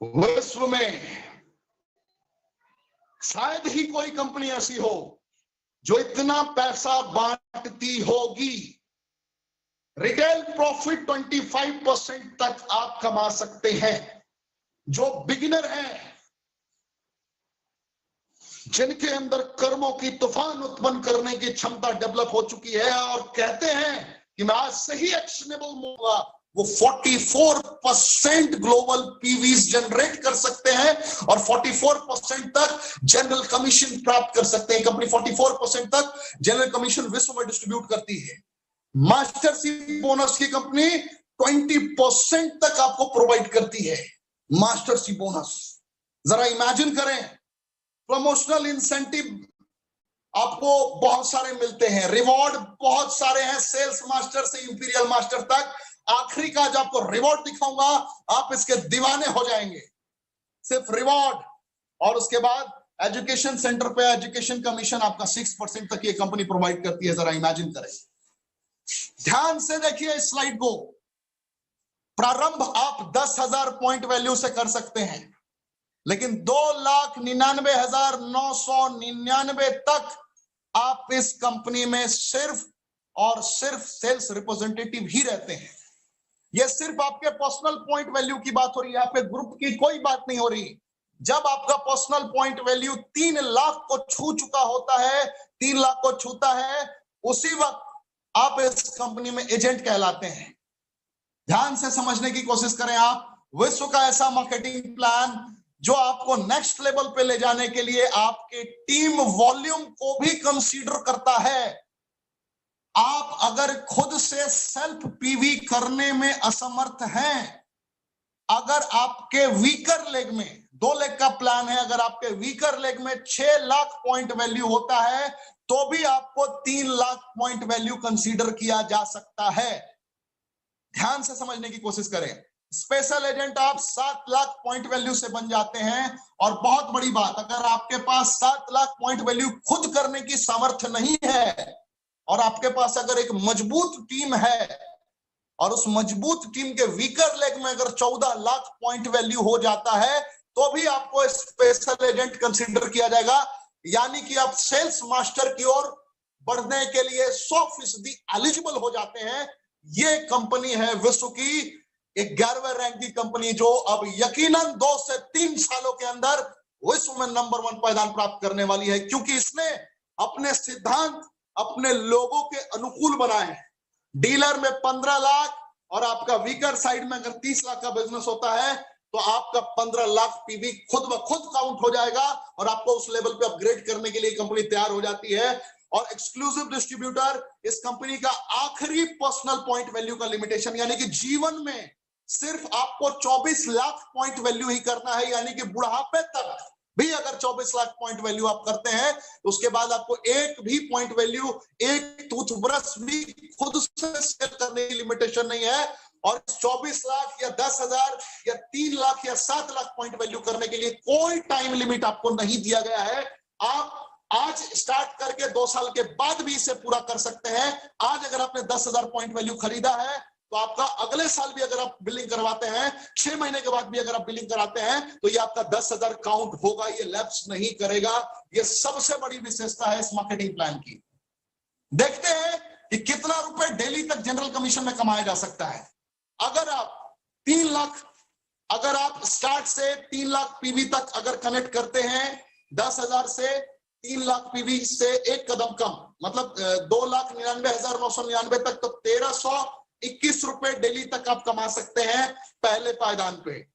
विश्व में शायद ही कोई कंपनी ऐसी हो जो इतना पैसा बांटती होगी। रिटेल प्रॉफिट 25% तक आप कमा सकते हैं। जो बिगिनर हैं, जिनके अंदर कर्मों की तूफान उत्पन्न करने की क्षमता डेवलप हो चुकी है और कहते हैं कि मैं आज से ही एक्शनेबल होगा, वो 44% ग्लोबल पीवीज जनरेट कर सकते हैं और 44% तक जनरल कमीशन प्राप्त कर सकते हैं। कंपनी 44% तक जनरल कमीशन विश्व में डिस्ट्रीब्यूट करती है। मास्टरशिप बोनस की कंपनी 20% तक आपको प्रोवाइड करती है। मास्टरशिप बोनस जरा इमेजिन करें, प्रमोशनल इंसेंटिव आपको बहुत सारे मिलते हैं, रिवॉर्ड बहुत सारे हैं, सेल्स मास्टर से इंपीरियल मास्टर तक। आखिरी का जो आपको रिवॉर्ड दिखाऊंगा, आप इसके दीवाने हो जाएंगे। सिर्फ रिवॉर्ड, और उसके बाद एजुकेशन सेंटर पे एजुकेशन कमीशन आपका 6% तक ये कंपनी प्रोवाइड करती है। जरा इमेजिन करें, ध्यान से देखिए इस स्लाइड को। प्रारंभ आप 10,000 पॉइंट वैल्यू से कर सकते हैं, लेकिन 2,99,999 तक आप इस कंपनी में सिर्फ और सिर्फ सेल्स रिप्रेजेंटेटिव ही रहते हैं। यह सिर्फ आपके पर्सनल पॉइंट वैल्यू की बात हो रही है, आपके ग्रुप की कोई बात नहीं हो रही। जब आपका पर्सनल पॉइंट वैल्यू 3 लाख को छू चुका होता है, 3 लाख को छूता है, उसी वक्त आप इस कंपनी में एजेंट कहलाते हैं। ध्यान से समझने की कोशिश करें आप। विश्व का ऐसा मार्केटिंग प्लान जो आपको नेक्स्ट लेवल पे ले जाने के लिए आपके टीम वॉल्यूम को भी कंसीडर करता है। आप अगर खुद से सेल्फ पीवी करने में असमर्थ हैं, अगर आपके वीकर लेग में 2 लेग का प्लान है, अगर आपके वीकर लेग में 6 लाख पॉइंट वैल्यू होता है, तो भी आपको 3 लाख पॉइंट वैल्यू कंसीडर किया जा सकता है। ध्यान से समझने की कोशिश करें। स्पेशल एजेंट आप 7 लाख पॉइंट वैल्यू से बन जाते हैं। और बहुत बड़ी बात, अगर आपके पास 7 लाख पॉइंट वैल्यू खुद करने की सामर्थ्य नहीं है और आपके पास अगर एक मजबूत टीम है और उस मजबूत टीम के वीकर लेग में अगर 14 लाख पॉइंट वैल्यू हो जाता है, तो भी आपको स्पेशल एजेंट कंसीडर किया जाएगा। यानी कि आप सेल्स मास्टर की ओर बढ़ने के लिए 100% एलिजिबल हो जाते हैं। ये कंपनी है विश्व की 11वें रैंक की कंपनी, जो अब यकीनन 2 से 3 सालों के अंदर विश्व में नंबर 1 पायदान प्राप्त करने वाली है, क्योंकि इसने अपने सिद्धांत अपने लोगों के अनुकूल बनाए हैं। डीलर में 15 लाख और आपका वीकर साइड में अगर 30 लाख का बिजनेस होता है, तो आपका 15 लाख पीवी खुद ब खुद काउंट हो जाएगा और आपको उस लेवल पे अपग्रेड करने के लिए कंपनी तैयार हो जाती है। और एक्सक्लूसिव डिस्ट्रीब्यूटर इस कंपनी का आखिरी पर्सनल पॉइंट वैल्यू का लिमिटेशन, यानी कि जीवन में सिर्फ आपको 24 लाख पॉइंट वैल्यू ही करना है। यानी कि बुढ़ापे तक भी अगर 24 लाख पॉइंट वैल्यू आप करते हैं, तो उसके बाद आपको एक भी पॉइंट वैल्यू, एक टूथब्रश भी खुद से सेल करने की लिमिटेशन नहीं है। और 24 लाख या 10,000 या 3 लाख या 7 लाख पॉइंट वैल्यू करने के लिए कोई टाइम लिमिट आपको नहीं दिया गया है। आप आज स्टार्ट करके 2 साल के बाद भी इसे पूरा कर सकते हैं। आज अगर आपने 10,000 पॉइंट वैल्यू खरीदा है, तो आपका अगले साल भी अगर आप बिलिंग करवाते हैं, 6 महीने के बाद भी अगर आप बिलिंग कराते हैं, तो ये आपका 10,000 काउंट होगा, ये लैप्स नहीं करेगा। ये सबसे बड़ी विशेषता है इस मार्केटिंग प्लान की। देखते हैं कि कितना रुपए डेली तक जनरल कमीशन में कमाया जा सकता है। अगर आप 3 लाख, अगर आप स्टार्ट से 3 लाख पीवी तक अगर कनेक्ट करते हैं, 10,000 से 3 लाख पीवी से एक कदम कम, मतलब 2,99,999 तक, तो 1,321 रुपए डेली तक आप कमा सकते हैं पहले पायदान पे।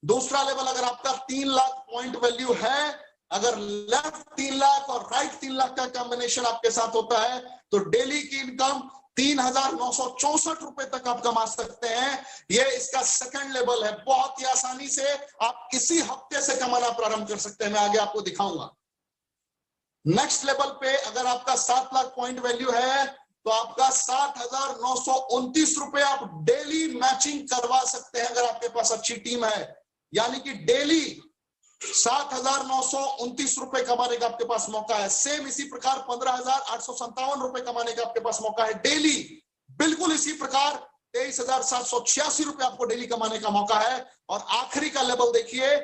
दूसरा लेवल, अगर आपका 3 लाख पॉइंट वैल्यू है, अगर लेफ्ट 3 लाख और राइट 3 लाख का कॉम्बिनेशन आपके साथ होता है, तो डेली की इनकम 3,964 रुपए तक आप कमा सकते हैं। ये इसका सेकंड लेवल है। बहुत ही आसानी से आप इसी हफ्ते से कमाना प्रारंभ कर सकते हैं। मैं आगे आपको दिखाऊंगा। नेक्स्ट लेवल पे अगर आपका 7 लाख पॉइंट वैल्यू है, तो आपका 7,929 रुपए आप डेली मैचिंग करवा सकते हैं अगर आपके पास अच्छी टीम है। यानी कि डेली 7,929 रुपए कमाने का आपके पास मौका है। सेम इसी प्रकार 15,857 रुपए कमाने का आपके पास मौका है डेली। बिल्कुल इसी प्रकार 23,786 रुपए आपको डेली कमाने का मौका है। और आखिरी का लेवल देखिए,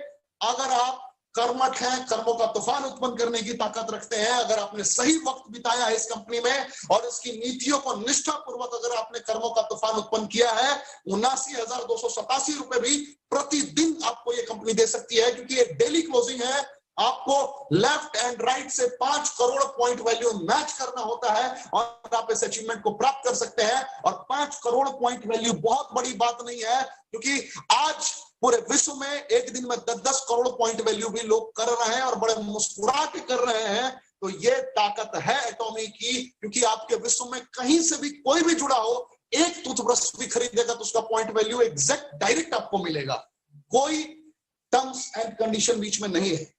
अगर आप कर्मठ हैं, कर्मों का तूफान उत्पन्न करने की ताकत रखते हैं, अगर आपने सही वक्त बिताया है इस कंपनी में और इसकी नीतियों को निष्ठापूर्वक अगर आपने कर्मों का तूफान उत्पन्न किया है, 79,287 रुपए भी प्रतिदिन आपको ये कंपनी दे सकती है, क्योंकि ये डेली क्लोजिंग है। आपको लेफ्ट एंड राइट से 5 करोड़ पॉइंट वैल्यू मैच करना होता है और आप इस अचीवमेंट को प्राप्त कर सकते हैं। और 5 करोड़ पॉइंट वैल्यू बहुत बड़ी बात नहीं है, क्योंकि आज पूरे विश्व में एक दिन में 10-10 करोड़ पॉइंट वैल्यू भी लोग कर रहे हैं और बड़े मुस्कुरा के कर रहे हैं। तो ये ताकत है एटॉमी की, क्योंकि आपके विश्व में कहीं से भी कोई भी जुड़ा हो, एक टूथब्रश भी खरीदेगा तो उसका पॉइंट वैल्यू एग्जैक्ट डायरेक्ट आपको मिलेगा, कोई टर्म्स एंड कंडीशन बीच में नहीं है।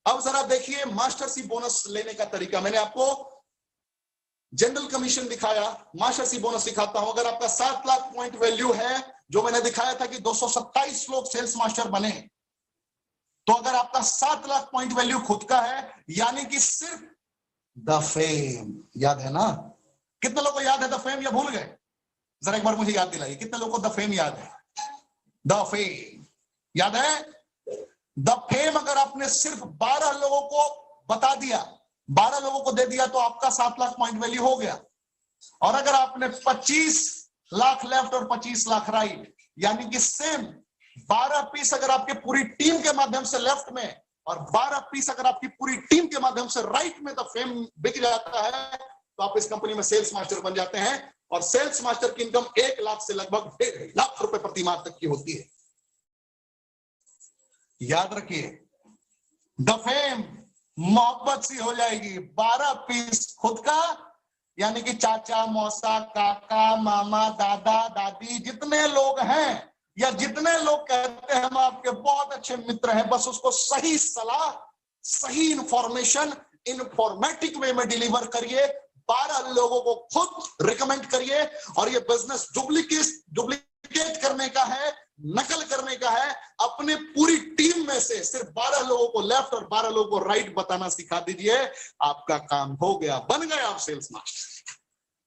अब जरा देखिए मास्टरसी बोनस लेने का तरीका। मैंने आपको जनरल कमीशन दिखाया, मास्टरसी बोनस दिखाता हूं। अगर आपका 7 लाख पॉइंट वैल्यू है, जो मैंने दिखाया था कि 227 लोग सेल्स मास्टर बने, तो अगर आपका 7 लाख पॉइंट वैल्यू खुद का है, यानी कि सिर्फ द फेम, याद है ना? कितने लोगों को याद है द फेम, या भूल गए? जरा एक बार मुझे याद दिलाइए, कितने लोगों को द फेम याद है? द फेम याद है? द फेम अगर आपने सिर्फ 12 लोगों को बता दिया, 12 लोगों को दे दिया, तो आपका 7 लाख पॉइंट वैल्यू हो गया। और अगर आपने 25 लाख लेफ्ट और 25 लाख राइट, यानी कि सेम 12 पीस अगर आपके पूरी टीम के माध्यम से लेफ्ट में और 12 पीस अगर आपकी पूरी टीम के माध्यम से राइट में द फेम बिक जाता है, तो आप इस कंपनी में सेल्स मास्टर बन जाते हैं। और सेल्स मास्टर की इनकम 1 लाख से लगभग 1.5 लाख रुपए प्रति माह तक की होती है। याद रखिए, द फेम मोहब्बत सी हो जाएगी। 12 पीस खुद का, यानी कि चाचा, मौसा, काका, मामा, दादा, दादी, जितने लोग हैं या जितने लोग कहते हैं हम आपके बहुत अच्छे मित्र हैं, बस उसको सही सलाह, सही इंफॉर्मेशन इंफॉर्मेटिक वे में डिलीवर करिए। 12 लोगों को खुद रिकमेंड करिए। और ये बिजनेस डुप्लीकेट करने का है, नकल करने का है। अपने पूरी टीम में से सिर्फ 12 लोगों को लेफ्ट और 12 लोगों को राइट बताना सिखा दीजिए, आपका काम हो गया, बन गए आप सेल्स मास्टर।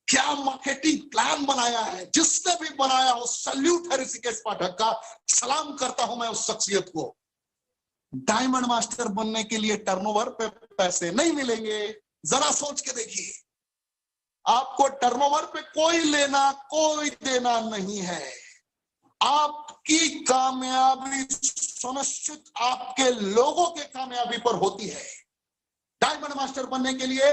क्या मार्केटिंग प्लान बनाया है, जिसने भी बनाया हो सल्यूट है ऋषिकेश पाठक का, सलाम करता हूं मैं उस शख्सियत को। डायमंड मास्टर बनने के लिए टर्नओवर पे पैसे नहीं मिलेंगे, जरा सोच के देखिए। आपको टर्नओवर पे कोई लेना कोई देना नहीं है। आपकी कामयाबी सुनिश्चित आपके लोगों के कामयाबी पर होती है। डायमंड मास्टर बनने के लिए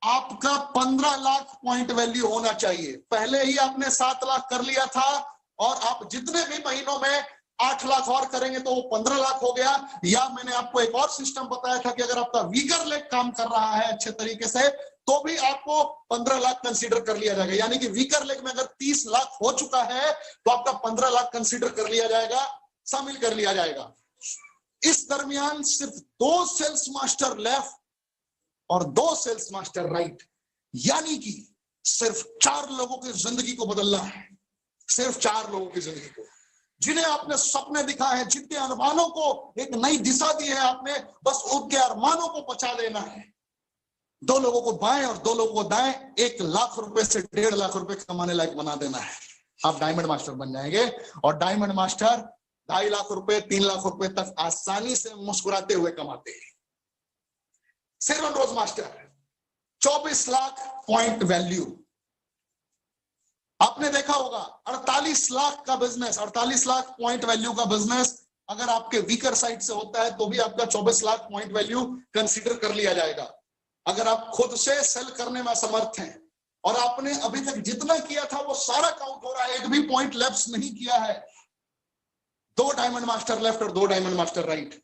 आपका 15 लाख पॉइंट वैल्यू होना चाहिए। पहले ही आपने 7 लाख कर लिया था, और आप जितने भी महीनों में 8 लाख और करेंगे तो वो 15 लाख हो गया। या मैंने आपको एक और सिस्टम बताया था कि अगर आपका वीकर लेग काम कर रहा है अच्छे तरीके से, तो भी आपको 15 लाख कंसीडर कर लिया जाएगा। यानी कि वीकर लेग में अगर 30 लाख हो चुका है, तो आपका 15 लाख कंसीडर कर लिया जाएगा, शामिल कर लिया जाएगा। इस दरमियान सिर्फ 2 सेल्स मास्टर लेफ्ट और 2 सेल्स मास्टर राइट, यानी कि सिर्फ 4 लोगों की जिंदगी को बदलना है। सिर्फ 4 लोगों की जिंदगी को, जिन्हें आपने सपने दिखाए हैं, जिनके अरमानों को एक नई दिशा दी है आपने, बस उनके अरमानों को बचा लेना है। 2 लोगों को बाएं और 2 लोगों को दाएं, 1 लाख रुपए से 1.5 लाख रुपए कमाने लायक बना देना है। आप डायमंड मास्टर बन जाएंगे। और डायमंड मास्टर 2.5 लाख रुपए 3 लाख रुपए तक आसानी से मुस्कुराते हुए कमाते हैं। सेवन रोज मास्टर 24 लाख पॉइंट वैल्यू, आपने देखा होगा 48 लाख का बिजनेस, 48 लाख पॉइंट वैल्यू का बिजनेस अगर आपके वीकर साइड से होता है तो भी आपका 24 लाख पॉइंट वैल्यू कंसीडर कर लिया जाएगा। अगर आप खुद से सेल करने में असमर्थ हैं और आपने अभी तक जितना किया था वो सारा काउंट हो रहा है, एक भी पॉइंट लैप्स नहीं किया है, 2 डायमंड मास्टर लेफ्ट और 2 डायमंड मास्टर राइट,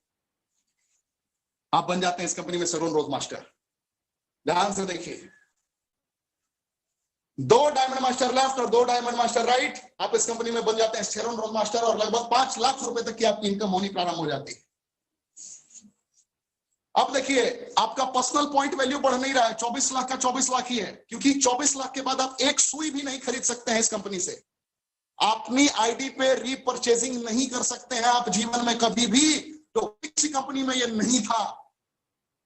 आप बन जाते हैं इस कंपनी में शेरोन रोज मास्टर। ध्यान से देखिए, 2 डायमंड मास्टर लेफ्ट और 2 डायमंड मास्टर राइट, आप इस कंपनी में बन जाते हैं शेरोन रोज मास्टर, और लगभग 5 लाख रुपए तक की आपकी इनकम होनी प्रारंभ हो जाती है। अब देखिए, आपका पर्सनल पॉइंट वैल्यू बढ़ नहीं रहा है, 24 लाख का 24 लाख ही है, क्योंकि 24 लाख के बाद आप एक सुई भी नहीं खरीद सकते हैं इस कंपनी से। अपनी आईडी पे रीपरचेजिंग नहीं कर सकते हैं आप जीवन में कभी भी, तो किसी कंपनी में ये नहीं था।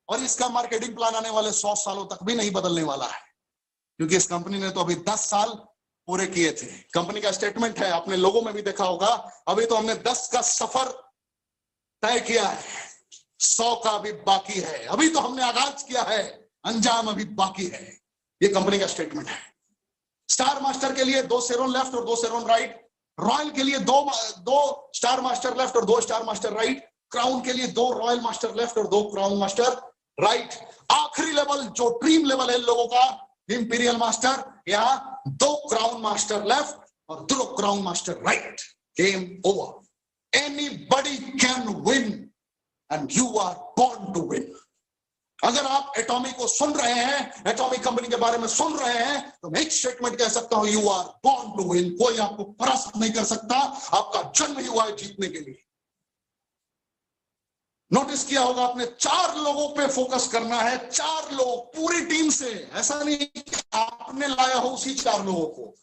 और इसका मार्केटिंग प्लान आने वाले 100 सालों तक भी नहीं बदलने वाला है, क्योंकि इस कंपनी ने तो अभी 10 साल पूरे किए थे। कंपनी का स्टेटमेंट है, आपने लोगों में भी देखा होगा। अभी तो हमने 10 का सफर तय किया है, 100 का अभी बाकी है। अभी तो हमने आगाज किया है, अंजाम अभी बाकी है। ये कंपनी का स्टेटमेंट है। स्टार मास्टर के लिए 2 शेरोन लेफ्ट और 2 शेरोन राइट। रॉयल के लिए दो स्टार मास्टर लेफ्ट और 2 स्टार मास्टर राइट। क्राउन के लिए 2 रॉयल मास्टर लेफ्ट और 2 क्राउन मास्टर राइट। आखिरी लेवल जो ड्रीम लेवल है लोगों का, इंपीरियल मास्टर, यहां 2 क्राउन मास्टर लेफ्ट और 2 crown master right. Game over. Anybody can win and you are born to win. अगर आप एटॉमिक को सुन रहे हैं, एटॉमिक कंपनी के बारे में सुन रहे हैं, तो मैं एक स्टेटमेंट कह सकता हूं, you are born to win. कोई आपको परास्त नहीं कर सकता, आपका जन्म ही हुआ है जीतने के लिए। नोटिस किया होगा आपने, 4 लोगों पे फोकस करना है। 4 लोग पूरी टीम से, ऐसा नहीं कि आपने लाया हो उसी 4 लोगों को।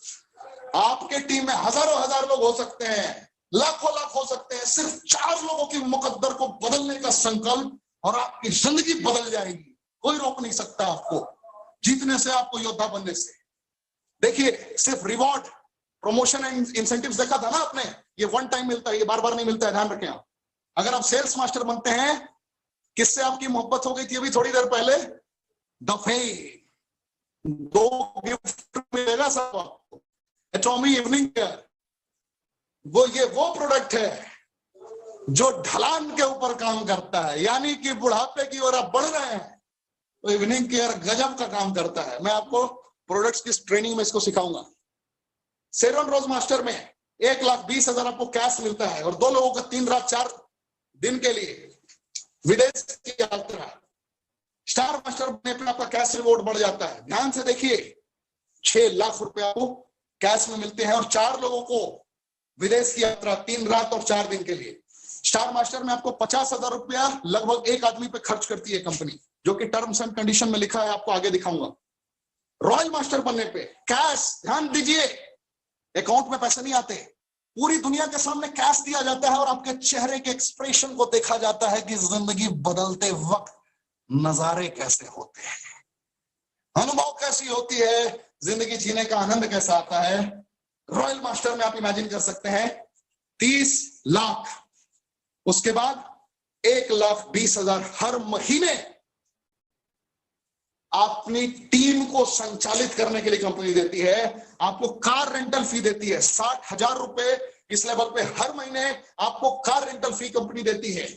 आपके टीम में हजारों हजार लोग हो सकते हैं, लाखों लाख हो सकते हैं। सिर्फ 4 लोगों की मुकद्दर को बदलने का संकल्प और आपकी जिंदगी बदल जाएगी। कोई रोक नहीं सकता आपको जीतने से, आपको योद्धा बनने से। देखिए, सिर्फ रिवॉर्ड, प्रमोशन एंड इंसेंटिव्स देखा था ना आपने, ये वन टाइम मिलता है, ये बार बार नहीं मिलता है, ध्यान रखें आप। अगर आप सेल्स मास्टर बनते हैं, किससे आपकी मोहब्बत हो गई थी अभी थोड़ी देर पहले? दफे 2 गिफ्ट मिलेगा सब आपको। एटॉमी इवनिंग केयर, वो प्रोडक्ट है जो ढलान के ऊपर काम करता है, यानी कि बुढ़ापे की ओर आप बढ़ रहे हैं तो इवनिंग केयर गजब का काम करता है। मैं आपको प्रोडक्ट्स की ट्रेनिंग में इसको सिखाऊंगा। सेरन रोज मास्टर में 1,20,000 आपको कैश मिलता है और 2 लोगों का 3 रात 4 दिन के लिए विदेश की यात्रा। स्टार मास्टर बनने पर आपका कैश रिवॉर्ड बढ़ जाता है। ध्यान से देखिए, 6 लाख रुपए आपको कैश में मिलते हैं और 4 लोगों को विदेश की यात्रा 3 रात और 4 दिन के लिए। स्टार मास्टर में आपको 50,000 रुपया लगभग एक आदमी पे खर्च करती है कंपनी, जो कि टर्म्स एंड कंडीशन में लिखा है, आपको आगे दिखाऊंगा। रॉयल मास्टर बनने पे कैश, ध्यान दीजिए, अकाउंट में पैसे नहीं आते, पूरी दुनिया के सामने कैश दिया जाता है और आपके चेहरे के एक्सप्रेशन को देखा जाता है कि जिंदगी बदलते वक्त नजारे कैसे होते हैं, अनुभव कैसी होती है, जिंदगी जीने का आनंद कैसा आता है। रॉयल मास्टर में आप इमेजिन कर सकते हैं 30 लाख, उसके बाद 1,20,000 हर महीने अपनी टीम को संचालित करने के लिए कंपनी देती है। आपको कार रेंटल फी देती है 60,000 रुपए इस लेवल पे हर महीने आपको कार रेंटल फी कंपनी देती है।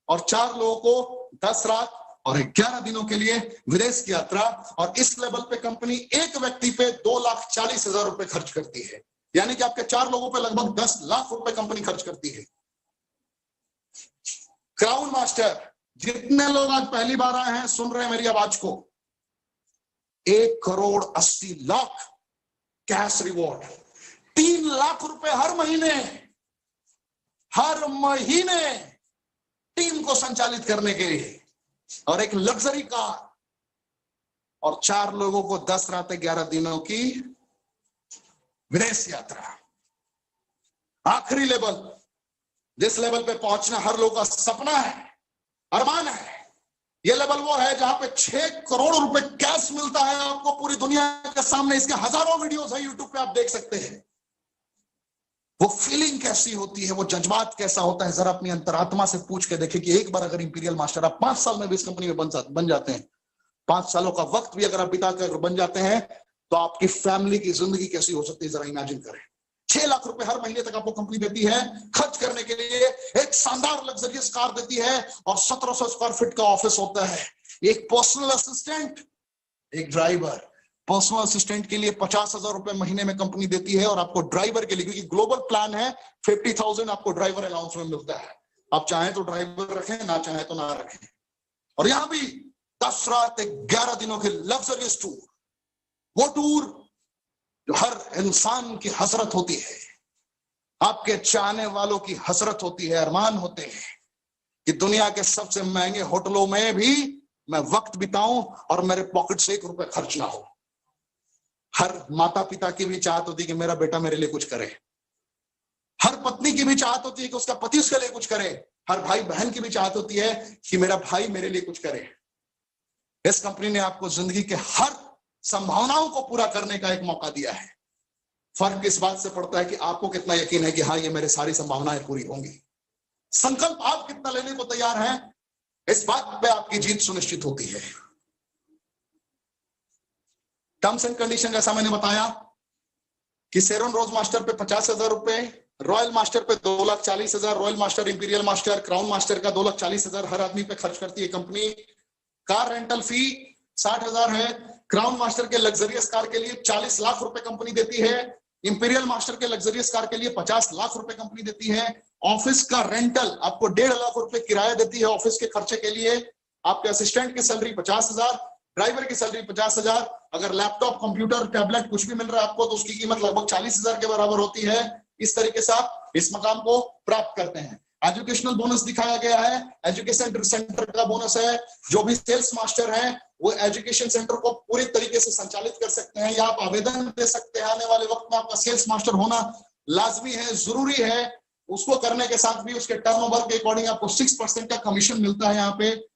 और 4 लोगों को 10 रात और 11 दिनों के लिए विदेश की यात्रा। और इस लेवल पे कंपनी एक व्यक्ति पे 2,40,000 रुपए खर्च करती है, यानी कि आपके 4 लोगों पे लगभग 10 लाख रुपए कंपनी खर्च करती है। क्राउन मास्टर, जितने लोग आज पहली बार आए हैं, सुन रहे हैं मेरी आवाज को, 1,80,00,000 कैश रिवॉर्ड, 3 लाख रुपए हर महीने टीम को संचालित करने के लिए, और एक लग्जरी कार, और 4 लोगों को 10 रातें 11 दिनों की विदेश यात्रा। आखिरी लेवल, जिस लेवल पे पहुंचना हर लोग का सपना है, अरमान है, ये लेवल वो है जहां पे 6 करोड़ रुपए कैश मिलता है आपको पूरी दुनिया के सामने। इसके हजारों वीडियोस है यूट्यूब पे, आप देख सकते हैं। वो फीलिंग कैसी होती है, वो जज्बात कैसा होता है, जरा अपनी अंतरात्मा से पूछ के देखें कि एक बार अगर इंपीरियल मास्टर आप 5 साल में भी इस कंपनी में बन जाते हैं, 5 सालों का वक्त भी अगर आप बिता कर बन जाते हैं, तो आपकी फैमिली की जिंदगी कैसी हो सकती है, जरा इमेजिन करें। 6 लाख रुपए हर महीने तक आपको कंपनी देती है खर्च करने के लिए, एक शानदार लग्जरियस कार देती है, और 1700 स्क्वायर फीट का ऑफिस होता है, एक पर्सनल असिस्टेंट, एक ड्राइवर। पर्सनल असिस्टेंट के लिए 50,000 रुपए महीने में कंपनी देती है, और आपको ड्राइवर के लिए, क्योंकि ग्लोबल प्लान है, 50,000 आपको ड्राइवर अलाउंस में मिलता है। आप चाहें तो ड्राइवर रखें, ना चाहें तो ना रखें। और यहां भी 10 रात 11 दिनों के लग्जरियस टूर, वो टूर जो हर इंसान की हसरत होती है, आपके चाहने वालों की हसरत होती है, अरमान होते हैं कि दुनिया के सबसे महंगे होटलों में भी मैं वक्त बिताऊं और मेरे पॉकेट से 1 रुपए खर्च ना हो। हर माता पिता की भी चाहत होती है कि मेरा बेटा मेरे लिए कुछ करे, हर पत्नी की भी चाहत होती है कि उसका पति उसके लिए कुछ करे, हर भाई बहन की भी चाहत होती है कि मेरा भाई मेरे लिए कुछ करे। इस कंपनी ने आपको जिंदगी के हर संभावनाओं को पूरा करने का एक मौका दिया है। फर्क इस बात से पड़ता है कि आपको कितना यकीन है कि हाँ ये मेरे सारी संभावनाएं पूरी होंगी। संकल्प आप कितना लेने को तैयार हैं, इस बात पे आपकी जीत सुनिश्चित होती है। टर्म्स एंड कंडीशन जैसा मैंने बताया कि सेरोन रोज मास्टर पे 50,000 रुपए, रॉयल मास्टर पे 2,40,000, royal master, imperial master, crown master का 2,40,000 हर आदमी पे खर्च करती है कंपनी। कार रेंटल फी 60,000 है। क्राउन मास्टर के लग्जरियस कार के लिए 40 लाख रुपए कंपनी देती है। इंपीरियल मास्टर के लग्जरियस कार के लिए 50 लाख रुपए कंपनी देती है। ऑफिस का रेंटल आपको 1.5 लाख रुपए किराया देती है ऑफिस के खर्चे के लिए। आपके असिस्टेंट की सैलरी 50,000, ड्राइवर की सैलरी 50,000। अगर लैपटॉप, कंप्यूटर, टैबलेट कुछ भी मिल रहा है आपको तो उसकी कीमत लगभग 40,000 के बराबर होती है। इस तरीके से आप इस मकाम को प्राप्त करते हैं। एजुकेशनल बोनस दिखाया गया है, एजुकेशन सेंटर का बोनस है। जो भी सेल्स मास्टर हैं वो एजुकेशन सेंटर को पूरी तरीके से संचालित कर सकते हैं या आप आवेदन दे सकते हैं। आने वाले वक्त में आपका सेल्स मास्टर होना लाजमी है, जरूरी है। उसको करने के साथ भी उसके टर्नओवर के अकॉर्डिंग आपको 6% का कमीशन मिलता है यहाँ पे।